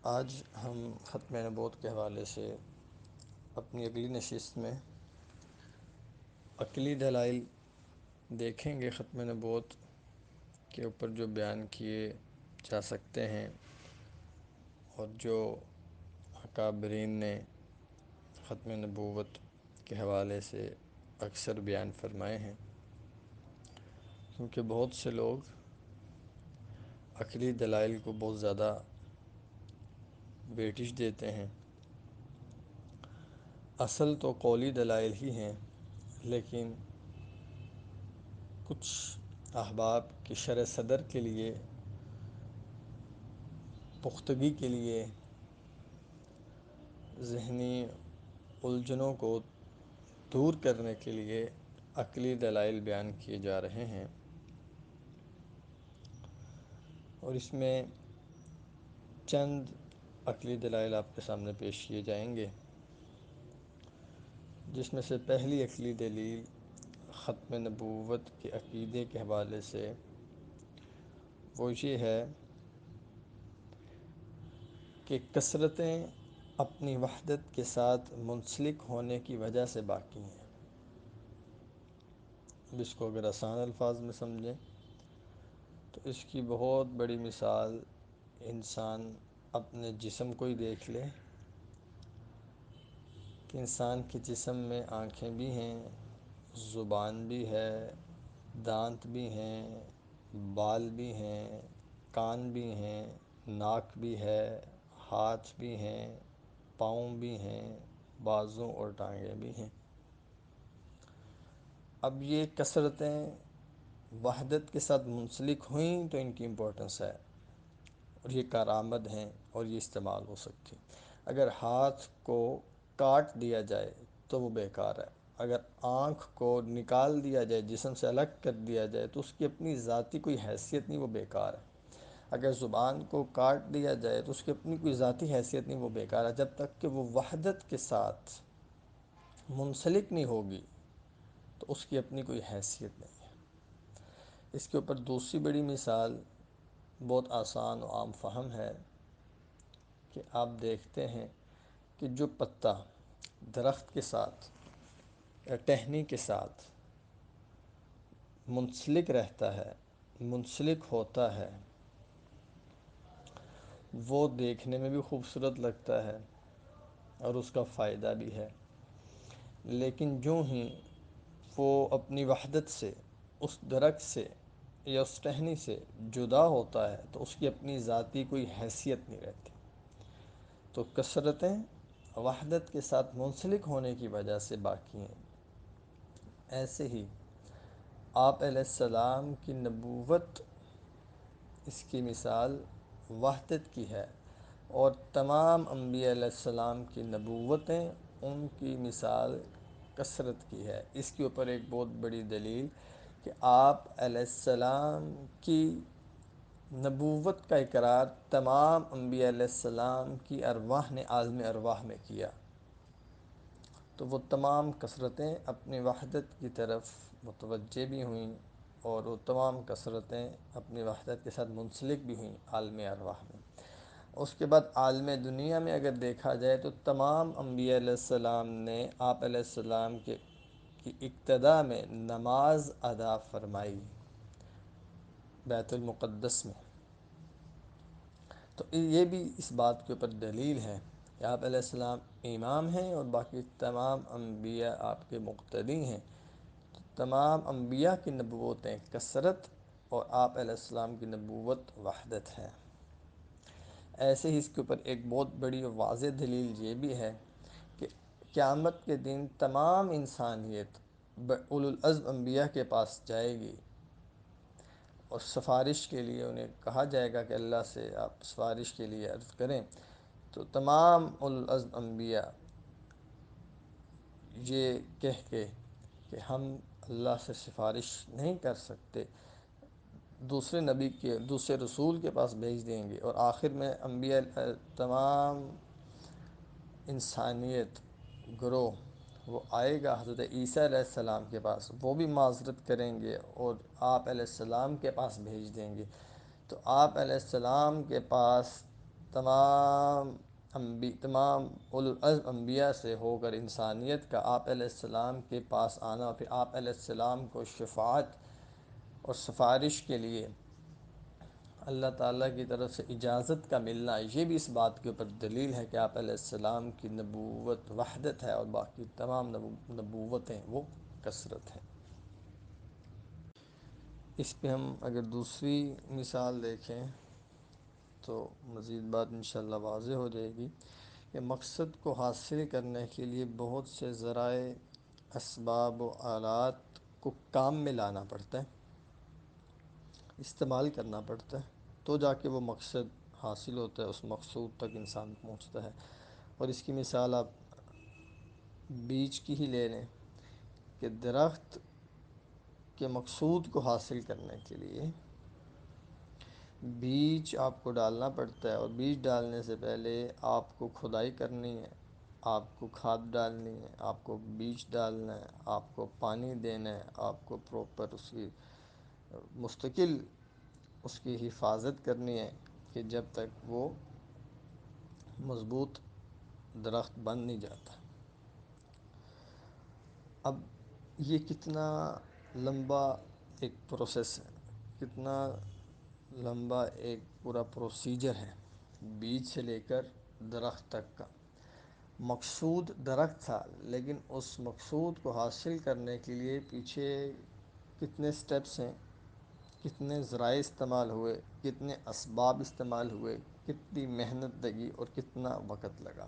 آج ہم ختم نبوت کے حوالے سے اپنی اگلی نشست میں عقلی دلائل دیکھیں گے ختم نبوت کے اوپر جو بیان کیے جا سکتے ہیں اور جو اکابرین نے ختم نبوت کے حوالے سے اکثر بیان فرمائے ہیں، کیونکہ بہت سے لوگ عقلی دلائل کو بہت زیادہ ویٹیج دیتے ہیں۔ اصل تو قولی دلائل ہی ہیں، لیکن کچھ احباب کی شرح صدر کے لیے، پختگی کے لیے، ذہنی الجھنوں کو دور کرنے کے لیے عقلی دلائل بیان کیے جا رہے ہیں، اور اس میں چند عقلی دلائل آپ کے سامنے پیش کیے جائیں گے، جس میں سے پہلی عقلی دلیل ختم نبوت کے عقیدے کے حوالے سے وہ یہ ہے کہ کثرتیں اپنی وحدت کے ساتھ منسلک ہونے کی وجہ سے باقی ہیں۔ اب اس کو اگر آسان الفاظ میں سمجھیں تو اس کی بہت بڑی مثال انسان اپنے جسم کو ہی دیکھ لے کہ انسان کے جسم میں آنکھیں بھی ہیں، زبان بھی ہے، دانت بھی ہیں، بال بھی ہیں، کان بھی ہیں، ناک بھی ہے، ہاتھ بھی ہیں، پاؤں بھی ہیں، بازو اور ٹانگیں بھی ہیں۔ اب یہ کثرتیں وحدت کے ساتھ منسلک ہوئیں تو ان کی امپورٹنس ہے، اور یہ کارآمد ہیں اور یہ استعمال ہو سکتی۔ اگر ہاتھ کو کاٹ دیا جائے تو وہ بیکار ہے، اگر آنکھ کو نکال دیا جائے، جسم سے الگ کر دیا جائے تو اس کی اپنی ذاتی کوئی حیثیت نہیں، وہ بیکار ہے۔ اگر زبان کو کاٹ دیا جائے تو اس کی اپنی کوئی ذاتی حیثیت نہیں، وہ بیکار ہے۔ جب تک کہ وہ وحدت کے ساتھ منسلک نہیں ہوگی تو اس کی اپنی کوئی حیثیت نہیں ہے۔ اس کے اوپر دوسری بڑی مثال بہت آسان و عام فہم ہے کہ آپ دیکھتے ہیں کہ جو پتا درخت کے ساتھ یا ٹہنی کے ساتھ منسلک رہتا ہے، منسلک ہوتا ہے، وہ دیکھنے میں بھی خوبصورت لگتا ہے اور اس کا فائدہ بھی ہے، لیکن جو ہی وہ اپنی وحدت سے، اس درخت سے یا اس ٹہنی سے جدا ہوتا ہے تو اس کی اپنی ذاتی کوئی حیثیت نہیں رہتی۔ تو کثرتیں وحدت کے ساتھ منسلک ہونے کی وجہ سے باقی ہیں۔ ایسے ہی آپ علیہ السلام کی نبوت، اس کی مثال وحدت کی ہے، اور تمام انبیاء علیہ السلام کی نبوتیں، ان کی مثال کثرت کی ہے۔ اس کے اوپر ایک بہت بڑی دلیل کہ آپ علیہ السلام کی نبوت کا اقرار تمام انبیاء علیہ السلام کی ارواح نے عالم ارواح میں کیا، تو وہ تمام کثرتیں اپنی وحدت کی طرف متوجہ بھی ہوئیں، اور وہ تمام کثرتیں اپنی وحدت کے ساتھ منسلک بھی ہوئیں عالم ارواح میں۔ اس کے بعد عالم دنیا میں اگر دیکھا جائے تو تمام انبیاء علیہ السلام نے آپ علیہ السلام کی اقتداء میں نماز ادا فرمائی بیت المقدس میں۔ تو یہ بھی اس بات کے اوپر دلیل ہے کہ آپ علیہ السلام امام ہیں اور باقی تمام انبیاء آپ کے مقتدی ہیں۔ تو تمام انبیاء کی نبوتیں کثرت اور آپ علیہ السلام کی نبوت وحدت ہے۔ ایسے ہی اس کے اوپر ایک بہت بڑی واضح دلیل یہ بھی ہے کہ قیامت کے دن تمام انسانیت اولو العزم انبیاء کے پاس جائے گی، اور سفارش کے لیے انہیں کہا جائے گا کہ اللہ سے آپ سفارش کے لیے عرض کریں، تو تمام اولو العزم انبیاء یہ کہہ کے کہ ہم اللہ سے سفارش نہیں کر سکتے، دوسرے نبی کے، دوسرے رسول کے پاس بھیج دیں گے، اور آخر میں انبیاء تمام انسانیت گروہ وہ آئے گا حضرت عیسیٰ علیہ السلام کے پاس، وہ بھی معذرت کریں گے اور آپ علیہ السلام کے پاس بھیج دیں گے۔ تو آپ علیہ السلام کے پاس تمام اولو العزم انبیاء سے ہو کر انسانیت کا آپ علیہ السلام کے پاس آنا، اور پھر آپ علیہ السلام کو شفاعت اور سفارش کے لیے اللہ تعالیٰ کی طرف سے اجازت کا ملنا، یہ بھی اس بات کے اوپر دلیل ہے کہ آپ علیہ السلام کی نبوت وحدت ہے اور باقی تمام نبوتیں وہ کثرت ہیں۔ اس پہ ہم اگر دوسری مثال دیکھیں تو مزید بات انشاءاللہ واضح ہو جائے گی کہ مقصد کو حاصل کرنے کے لیے بہت سے ذرائع، اسباب و آلات کو کام میں لانا پڑتا ہے، استعمال کرنا پڑتا ہے، تو جا کے وہ مقصد حاصل ہوتا ہے، اس مقصود تک انسان پہنچتا ہے۔ اور اس کی مثال آپ بیج کی ہی لے لیں کہ درخت کے مقصود کو حاصل کرنے کے لیے بیج آپ کو ڈالنا پڑتا ہے، اور بیج ڈالنے سے پہلے آپ کو کھدائی کرنی ہے، آپ کو کھاد ڈالنی ہے، آپ کو بیج ڈالنا ہے، آپ کو پانی دینا ہے، آپ کو پراپر اس کی مستقل اس کی حفاظت کرنی ہے کہ جب تک وہ مضبوط درخت بن نہیں جاتا۔ اب یہ کتنا لمبا ایک پروسیس ہے، کتنا لمبا ایک پورا پروسیجر ہے بیج سے لے کر درخت تک کا۔ مقصود درخت تھا، لیکن اس مقصود کو حاصل کرنے کے لیے پیچھے کتنے سٹیپس ہیں، کتنے ذرائع استعمال ہوئے، کتنے اسباب استعمال ہوئے، کتنی محنت لگی اور کتنا وقت لگا۔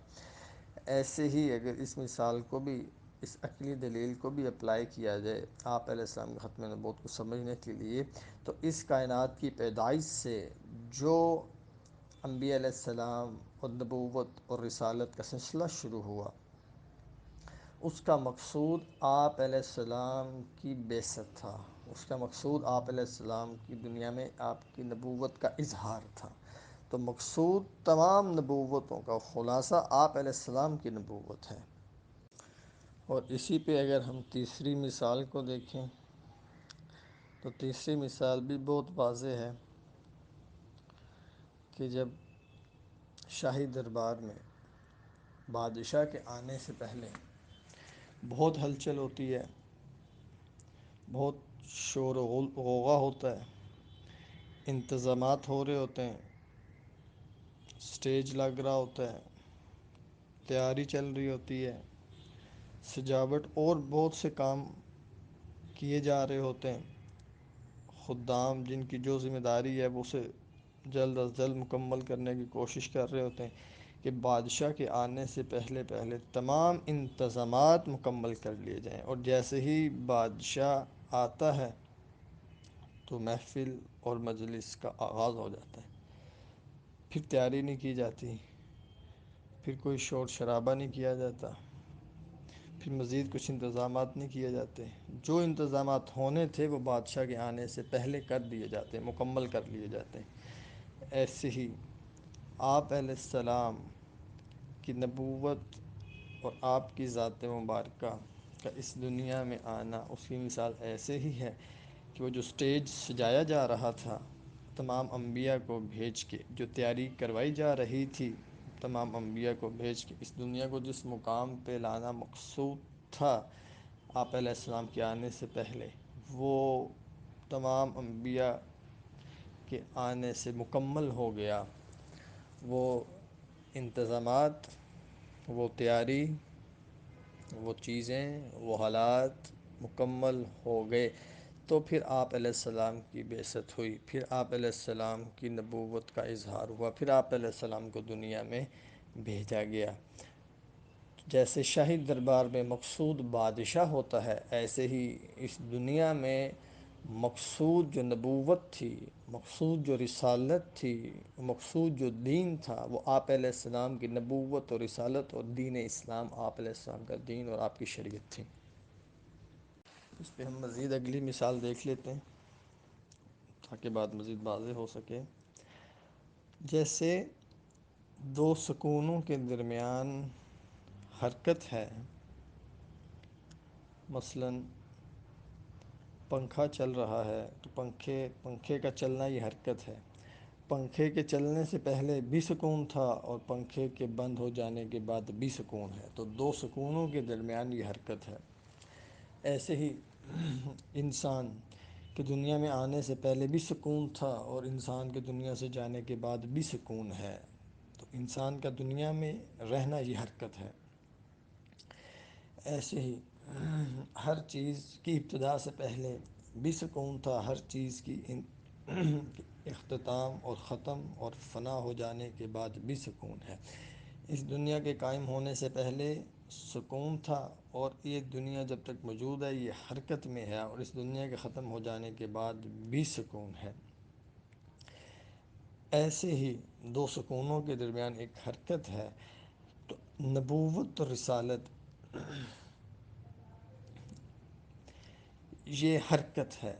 ایسے ہی اگر اس مثال کو بھی، اس عقلی دلیل کو بھی اپلائی کیا جائے آپ علیہ السلام کے ختم نبوت کو سمجھنے کے لیے، تو اس کائنات کی پیدائش سے جو انبیاء علیہ السلام اور نبوت اور رسالت کا سلسلہ شروع ہوا، اس کا مقصود آپ علیہ السلام کی بعثت تھا، اس کا مقصود آپ علیہ السلام کی دنیا میں آپ کی نبوت کا اظہار تھا۔ تو مقصود تمام نبوتوں کا خلاصہ آپ علیہ السلام کی نبوت ہے۔ اور اسی پہ اگر ہم تیسری مثال کو دیکھیں تو تیسری مثال بھی بہت واضح ہے کہ جب شاہی دربار میں بادشاہ کے آنے سے پہلے بہت ہلچل ہوتی ہے، بہت شور و غوغا ہوتا ہے، انتظامات ہو رہے ہوتے ہیں، سٹیج لگ رہا ہوتا ہے، تیاری چل رہی ہوتی ہے، سجاوٹ اور بہت سے کام کیے جا رہے ہوتے ہیں۔ خدام جن کی جو ذمہ داری ہے وہ اسے جلد از جلد مکمل کرنے کی کوشش کر رہے ہوتے ہیں کہ بادشاہ کے آنے سے پہلے پہلے تمام انتظامات مکمل کر لیے جائیں، اور جیسے ہی بادشاہ آتا ہے تو محفل اور مجلس کا آغاز ہو جاتا ہے۔ پھر تیاری نہیں کی جاتی، پھر کوئی شور شرابہ نہیں کیا جاتا، پھر مزید کچھ انتظامات نہیں کیے جاتے۔ جو انتظامات ہونے تھے وہ بادشاہ کے آنے سے پہلے کر دیے جاتے، مکمل کر لیے جاتے۔ ایسے ہی آپ علیہ السلام کی نبوت اور آپ کی ذات مبارکہ کا اس دنیا میں آنا، اس کی مثال ایسے ہی ہے کہ وہ جو سٹیج سجایا جا رہا تھا تمام انبیاء کو بھیج کے، جو تیاری کروائی جا رہی تھی تمام انبیاء کو بھیج کے، اس دنیا کو جس مقام پہ لانا مقصود تھا آپ علیہ السلام کے آنے سے پہلے، وہ تمام انبیاء کے آنے سے مکمل ہو گیا۔ وہ انتظامات، وہ تیاری، وہ چیزیں، وہ حالات مکمل ہو گئے، تو پھر آپ علیہ السلام کی بعثت ہوئی، پھر آپ علیہ السلام کی نبوت کا اظہار ہوا، پھر آپ علیہ السلام کو دنیا میں بھیجا گیا۔ جیسے شاہی دربار میں مقصود بادشاہ ہوتا ہے، ایسے ہی اس دنیا میں مقصود جو نبوت تھی، مقصود جو رسالت تھی، مقصود جو دین تھا، وہ آپ علیہ السلام کی نبوت اور رسالت اور دین اسلام، آپ علیہ السلام کا دین اور آپ کی شریعت تھی۔ اس پہ ہم مزید اگلی مثال دیکھ لیتے ہیں تاکہ بات مزید واضح ہو سکے۔ جیسے دو سکونوں کے درمیان حرکت ہے، مثلاً پنکھا چل رہا ہے تو پنکھے کا چلنا یہ حرکت ہے، پنکھے کے چلنے سے پہلے بھی سکون تھا اور پنکھے کے بند ہو جانے کے بعد بھی سکون ہے، تو دو سکونوں کے درمیان یہ حرکت ہے۔ ایسے ہی انسان کہ دنیا میں آنے سے پہلے بھی سکون تھا اور انسان کے دنیا سے جانے کے بعد بھی سکون ہے، تو انسان کا دنیا میں رہنا یہ حرکت ہے۔ ایسے ہی ہر چیز کی ابتدا سے پہلے بھی سکون تھا، ہر چیز کی اختتام اور ختم اور فنا ہو جانے کے بعد بھی سکون ہے۔ اس دنیا کے قائم ہونے سے پہلے سکون تھا، اور یہ دنیا جب تک موجود ہے یہ حرکت میں ہے، اور اس دنیا کے ختم ہو جانے کے بعد بھی سکون ہے۔ ایسے ہی دو سکونوں کے درمیان ایک حرکت ہے، تو نبوت اور رسالت یہ حرکت ہے۔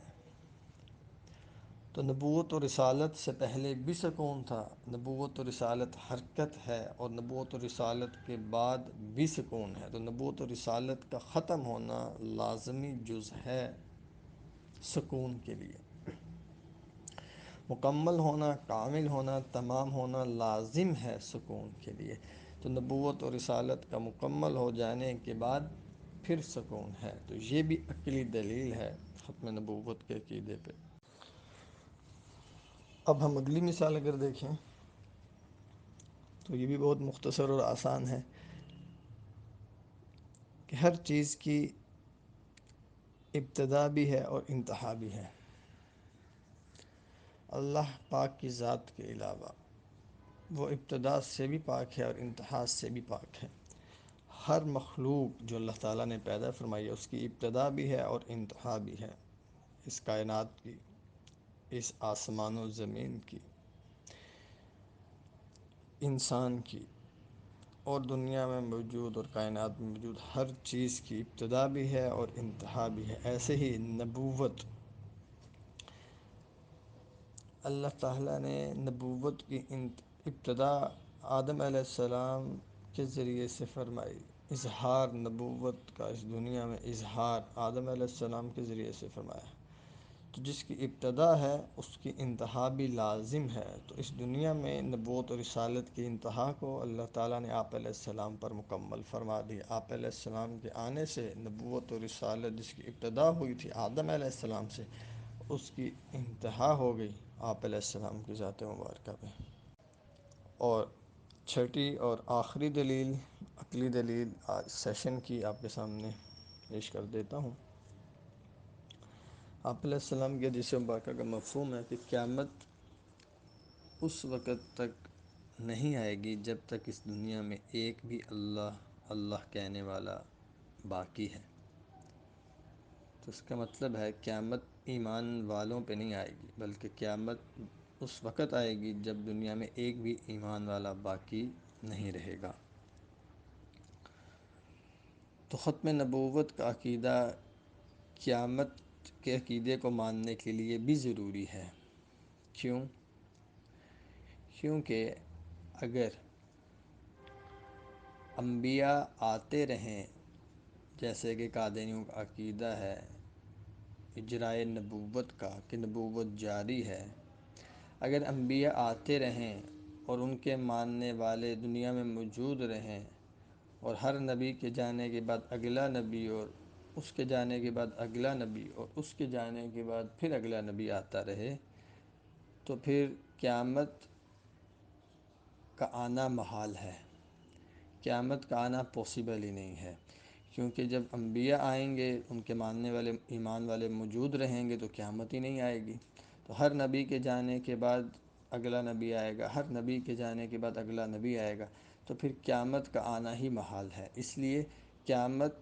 تو نبوت و رسالت سے پہلے بھی سکون تھا، نبوت و رسالت حرکت ہے، اور نبوت و رسالت کے بعد بھی سکون ہے۔ تو نبوت و رسالت کا ختم ہونا لازمی جز ہے سکون کے لیے، مکمل ہونا، کامل ہونا، تمام ہونا لازم ہے سکون کے لیے۔ تو نبوت و رسالت کا مکمل ہو جانے کے بعد پھر سکون ہے، تو یہ بھی عقلی دلیل ہے ختم نبوت کے عقیدے پہ۔ اب ہم اگلی مثال اگر دیکھیں تو یہ بھی بہت مختصر اور آسان ہے کہ ہر چیز کی ابتدا بھی ہے اور انتہا بھی ہے۔ اللہ پاک کی ذات کے علاوہ وہ ابتدا سے بھی پاک ہے اور انتہا سے بھی پاک ہے۔ ہر مخلوق جو اللہ تعالیٰ نے پیدا فرمائی ہے اس کی ابتدا بھی ہے اور انتہا بھی ہے، اس کائنات کی، اس آسمان و زمین کی، انسان کی، اور دنیا میں موجود اور کائنات میں موجود ہر چیز کی ابتدا بھی ہے اور انتہا بھی ہے۔ ایسے ہی نبوت، اللہ تعالیٰ نے نبوت کی ابتدا آدم علیہ السلام کے ذریعے سے فرمائی۔ اظہار نبوت کا اس دنیا میں اظہار آدم علیہ السلام کے ذریعے سے فرمایا، تو جس کی ابتدا ہے اس کی انتہا بھی لازم ہے۔ تو اس دنیا میں نبوت و رسالت کی انتہا کو اللہ تعالیٰ نے آپ علیہ السلام پر مکمل فرما دی۔ آپ علیہ السلام کے آنے سے نبوت و رسالت جس کی ابتدا ہوئی تھی آدم علیہ السلام سے، اس کی انتہا ہو گئی آپ علیہ السلام کی ذات مبارکہ پہ۔ اور چھٹی اور آخری دلیل، عقلی دلیل آج سیشن کی آپ کے سامنے پیش کر دیتا ہوں۔ آپ علیہ السلام کے حدیث مبارکہ کا مفہوم ہے کہ قیامت اس وقت تک نہیں آئے گی جب تک اس دنیا میں ایک بھی اللہ اللہ کہنے والا باقی ہے۔ تو اس کا مطلب ہے قیامت ایمان والوں پہ نہیں آئے گی، بلکہ قیامت اس وقت آئے گی جب دنیا میں ایک بھی ایمان والا باقی نہیں رہے گا۔ تو ختم نبوت کا عقیدہ قیامت کے عقیدے کو ماننے کے لیے بھی ضروری ہے۔ کیوں؟ کیونکہ اگر انبیاء آتے رہیں، جیسے کہ قادیانیوں کا عقیدہ ہے اجرائے نبوت کا کہ نبوت جاری ہے، اگر انبیاء آتے رہیں اور ان کے ماننے والے دنیا میں موجود رہیں، اور ہر نبی کے جانے کے بعد اگلا نبی، اور اس کے جانے کے بعد اگلا نبی، اور اس کے جانے کے بعد پھر اگلا نبی آتا رہے، تو پھر قیامت کا آنا محال ہے، قیامت کا آنا پاسبل ہی نہیں ہے۔ کیونکہ جب انبیاء آئیں گے، ان کے ماننے والے ایمان والے موجود رہیں گے، تو قیامت ہی نہیں آئے گی۔ تو ہر نبی کے جانے کے بعد اگلا نبی آئے گا، ہر نبی کے جانے کے بعد اگلا نبی آئے گا، تو پھر قیامت کا آنا ہی محال ہے۔ اس لیے قیامت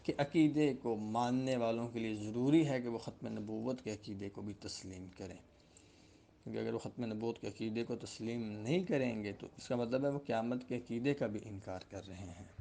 کے عقیدے کو ماننے والوں کے لیے ضروری ہے کہ وہ ختم نبوت کے عقیدے کو بھی تسلیم کریں، کیونکہ اگر وہ ختم نبوت کے عقیدے کو تسلیم نہیں کریں گے تو اس کا مطلب ہے وہ قیامت کے عقیدے کا بھی انکار کر رہے ہیں۔